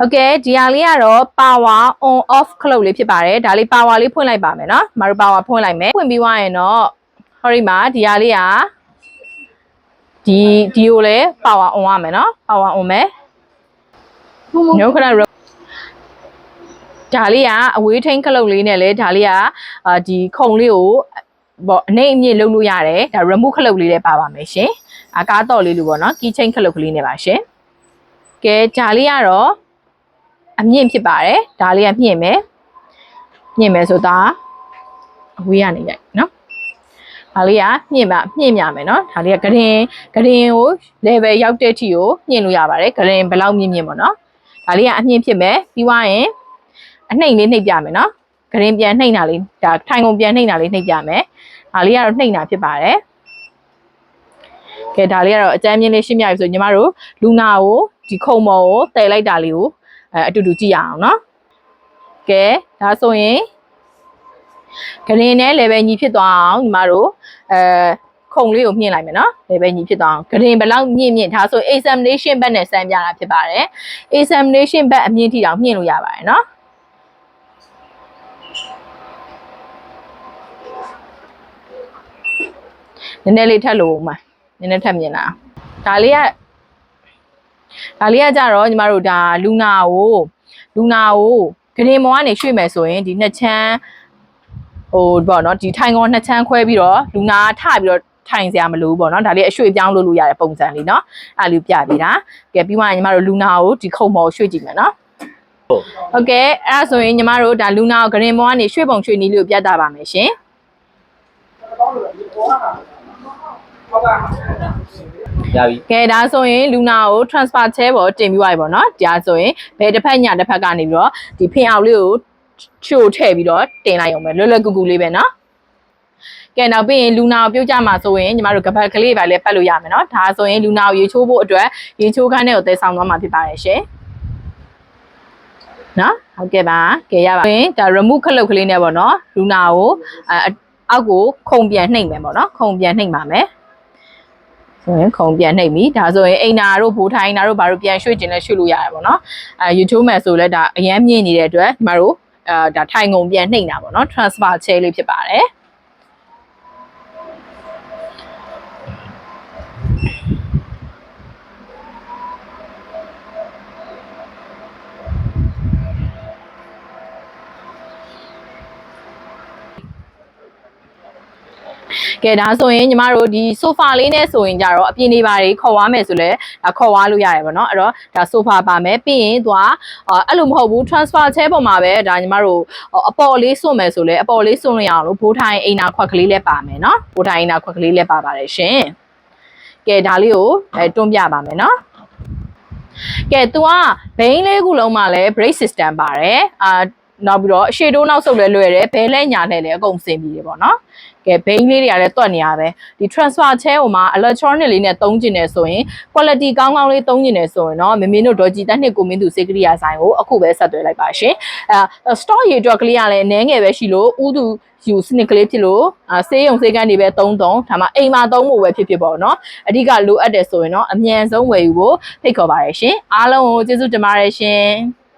ဟုတ်ကဲ့ဒီဟာလေးကတော့ power on off ခလုတ်လေးဖြစ်ပါတယ်ဒါလေး power လေးဖွင့်လိုက်ပါမယ်နော်မတို့ power ဖွင့်လိုက်မယ်ဖွင့်ပြီးသွားရင်တော့ဟောဒီမှာဒီဟာလေးကဒီကိုလည်း power on ရမယ်နော် power on မယ်ညခဏဒါလေးကအဝေးထိန်ခလုတ်လေးနဲ့လေဒါလေးကဒီခုံလေးကိုပေါ့အနေအမြင့်လုပ်လို့ရတယ်ဒါ remote ခလုတ်လေးလည်းပါပါမယ်ရှင်အကားတော့လေးလိုပေါ့နော် key chain ခလုတ်ကလေးနဲ့ပါရှင်ကဲဒါလေးကတော့အမြင့်ဖြစ်ပါတယ်ဒါလေးကမြင့်မယ်ဆိုတာအဝေးကနေရိုက်နော်ဒါလေးကမြင့်မြမယ်နော်ဒါလေးကဂရင်ကို level ရောက်တဲ့အထိကိုမြင့်လို့ရပါတယ်ဂရင်ဘယ်လောက်မြင့်ပေါ့နော်ဒါလေးကအမြင့်ဖြစ်မယ်ပြီးွားရင်အနှိမ့်လေးနှိပ်ပြမယ်နော်ဂရင်ပြန်နှိမ့်တာလေးဒါထိုင်ကုန်ပြန်နှိမ့်တာလေးနှိပ်ပြမယ်ဒါလေးကတော့နှိမ့်တာဖြစ်ပါတယ်ကဲဒါလေးကတော့အကြမ်းမြင့်လေးရှင်းပြပြီဆိုညီမတို့လူနာကိုဒီခုံမော်ကိုတည်လိုက်တာလေးကိုအတူတူကြည့်ရအောင်နော်ကဲဒါဆိုရင်ဂရင်နဲ့ level ညီဖြစ်သွားအောင်ညီမတို့ခုံလေးကိုမြင့်လိုက်မယ်နော် level ညီဖြစ်သွားအောင်ဂရင်ဘယ်လောက်မြင့်ဒါဆို examination ဘက်နဲ့စမ်းပြတာဖြစ်ပါတယ် examination ဘက်အမြင့်ထိတောင်မြင့်လို့ရပါတယ်နော်နည်းနည်းလေးထပ်လို့မှာနည်းနည်းထပ်မြင်လာဒါလေးကကြတော့ညီမတို့ဒါလူနာကိုဂရင်မော်ကနေရွှေ့မယ်ဆိုရင်ဒီနှစ်ချမ်းပေါ့နော်ဒီထိုင်ကောင်နှစ်ချမ်းခွဲပြီးတော့လူနာထပြီးတော့ထိုင်စရာမလိုဘူးပေါ့နော်ဒါလေးအရွှေ့ပြောင်းလို့ရတဲ့ပုံစံလေးနော်အဲ့လိုပြပေးတာကဲပြီးမှညီမတို့လူနာကိုဒီခုံမော်ရွှေ့ကြည့်မယ်နော်ဟုတ်ကဲ့အဲ့ဒါဆိုရင်ညီမတို့ဒါလူနာကိုဂရင်မော်ကနေရွှေ့ပုံရွှေ့နည်းလေးကိုပြသပါမယ်ရှင်ရပြီကဲဒါဆိုရင်လူနာကို transfer ချဲပေါ်တင်ပြီးသွားပြီပေါ့နော်ဒါဆိုရင်ဘယ်တစ်ဖက်ညာတစ်ဖက်ကနေပြီးတော့ဒီဖင်အောင်လေးကိုချို့ထည့်ပြီးတော့တင်လိုက်အောင်ပဲလွယ်လွယ်ကူကူလေးပဲနော်ကဲနောက်ပြီးရင်လူနာကိုပြုတ်ကြမှာဆိုရင်ညီမတို့ကပတ်ကလေးပဲလည်းပတ်လို့ရမယ်နော်ဒါဆိုရင်လူနာကိုရေချိုးဖို့အတွက်ရေချိုးခန်းထဲကိုသယ်ဆောင်သွားမှာဖြစ်ပါတယ်ရှင်နော်ဟုတ်ကဲ့ပါကဲရပါရင်ဒါ remove ခလုတ်ကလေးနဲ့ပေါ့နော်လူနာကိုအောက်ကိုခုံပြန်နှိပ်မယ်ပေါ့နော်ခုံပြန်နှိပ်ပါမယ်ဆိုရင်ခုံပြန်နှိပ်ပြီဒါဆိုရင်အိမ်နာတို့ဘိုးထိုင်းနာတို့ဘာလို့ပြန်ရွှေ့ကျင်လဲရွှေ့လို့ရတယ်ပေါ့နော်YouTube မယ်ဆိုလဲဒါအရန်မြင့်နေတဲ့အတွက်ညီမတို့ဒါထိုင်ကုန်ပြန်နှိပ်တာပေါ့နော် transfer chair လေးဖြစ်ပါတယ်ကဲဒါဆိုရင်ညီမတို့ဒီ sofa လေးနဲ့ဆိုရင်ကြတော့အပြင်နေပါတွေခေါ်သွားမယ်ဆိုလဲခေါ်သွားလို့ရတယ်ပေါ့နော်အဲ့တော့ဒါ sofa ပါမယ်ပြီးရင်သူကအဲ့လိုမဟုတ်ဘူး transfer chair ပေါ်မှာပဲဒါညီမတို့အပေါ်လေးစွန့်မယ်ဆိုလဲအပေါ်လေးစွန့်လို့ရအောင်လို့ဘိုးထိုင်အိမ်နာခွက်ကလေးလည်းပါမယ်နော်ဘိုးထိုင်အိမ်နာခွက်ကလေးလည်းပါပါတယ်ရှင်ကဲဒါလေးကိုတွန်းပြပါမယ်နော်ကဲသူကဘိန်းလေးခုလုံးမှာလဲ brake system ပါတယ်နောက်ပြီးတော့အရှေ့တိုးနောက်ဆုတ်လဲလွယ်တယ်ဘဲလဲညာလဲလဲအကုန်စင်ပြီးတယ်ပေါ့နော်ကဲဘိန်းလေးတွေကလည်းတွက်နေရပဲဒီ transfer chair ဟိုမှာ electronic လေးနဲ့သုံးကျင်နေဆိုရင် quality ကောင်းလေးသုံးကျင်နေဆိုရင်တော့မင်းတို့ဒေါ်ကြည်တက်နှစ်ကိုမင်းသူစေကရိယာဆိုင်ကိုအခုပဲဆက်သွယ်လိုက်ပါရှင်store ရေအတွက်ကလေးကလည်းအနည်းငယ်ပဲရှိလို့ဥသူယူစနစ်ကလေးဖြစ်လို့ဆေးရုံဆေးကန်းတွေပဲသုံးဒါမှအိမ်မှာသုံးဖို့ပဲဖြစ်ပေါ့နော်အဓိကလိုအပ်တယ်ဆိုရင်တော့အမြန်ဆုံးဝယ်ယူဖို့ဖိတ်ခေါ်ပါရရှင်အားလုံးကိုကျေးဇူးတင်ပါတယ်ရှင်